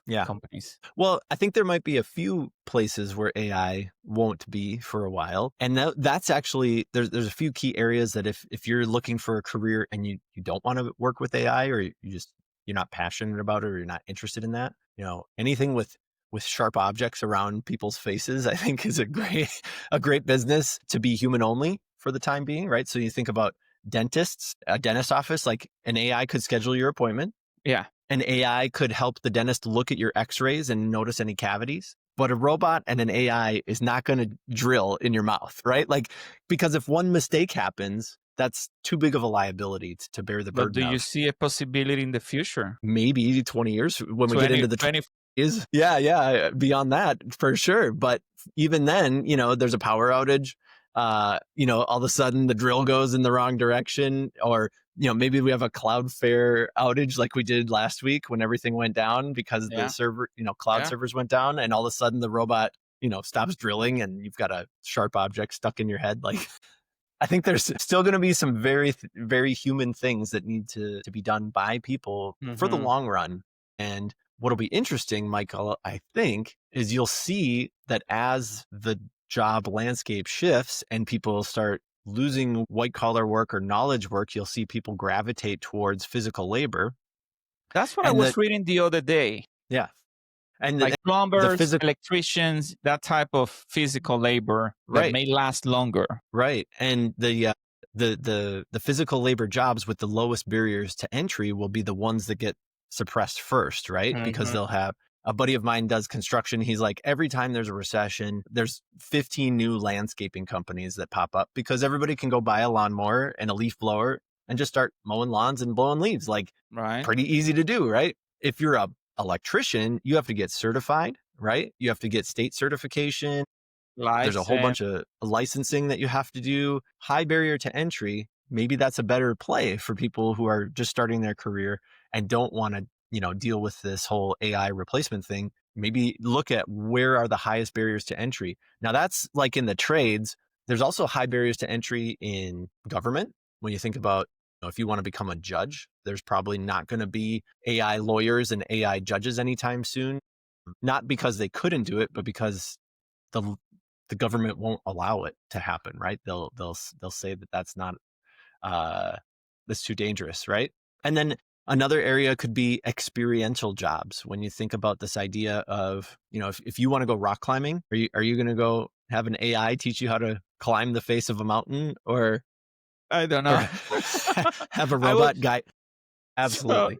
Yeah. companies. Well, I think there might be a few places where AI won't be for a while. And that's actually, there's a few key areas that if you're looking for a career and you don't want to work with AI, or you're not passionate about it, or you're not interested in that, anything with sharp objects around people's faces, I think is a great business to be human only for the time being, right? So you think about dentists, a dentist office, like an AI could schedule your appointment. Yeah. An AI could help the dentist look at your x-rays and notice any cavities, but a robot and an AI is not going to drill in your mouth, right? Like, because if one mistake happens, that's too big of a liability to bear the But do burden you of. see a possibility in the future? Maybe 20 years when we get 20, into the 20. is yeah, beyond that for sure. But even then, there's a power outage. All of a sudden the drill goes in the wrong direction, or maybe we have a Cloudflare outage like we did last week when everything went down because the Yeah. server, cloud Yeah. servers went down, and all of a sudden the robot, stops drilling, and you've got a sharp object stuck in your head. Like, I think there's still going to be some very human things that need to be done by people for the Hmm. long run. And what'll be interesting, Michael, I think, is you'll see that as the job landscape shifts and people start losing white collar work or knowledge work, you'll see people gravitate towards physical labor. That's what I And that, was reading the other day. yeah. And Like the plumbers, physical, electricians, that type of physical labor that right. may last longer. Right. And the physical labor jobs with the lowest barriers to entry will be the ones that get suppressed first, right? Because Hmm. they'll have a buddy of mine does construction. He's like, every time there's a recession, there's 15 new landscaping companies that pop up because everybody can go buy a lawnmower and a leaf blower and just start mowing lawns and blowing leaves. Like, Right. pretty easy to do, right? If you're a electrician, you have to get certified, right? You have to get state certification. There's a whole License. bunch of licensing that you have to do. High barrier to entry. Maybe that's a better play for people who are just starting their career and don't want to, deal with this whole AI replacement thing. Maybe look at where are the highest barriers to entry. Now that's like in the trades. There's also high barriers to entry in government. When you think about, if you want to become a judge, there's probably not going to be AI lawyers and AI judges anytime soon. Not because they couldn't do it, but because the the government won't allow it to happen, right? They'll say that that's not uh that's too dangerous, right? And then another area could be experiential jobs. When you think about this idea of, if you want to go rock climbing, are you going to go have an AI teach you how to climb the face of a mountain, or I don't or know. have a I will. robot guide? So Absolutely.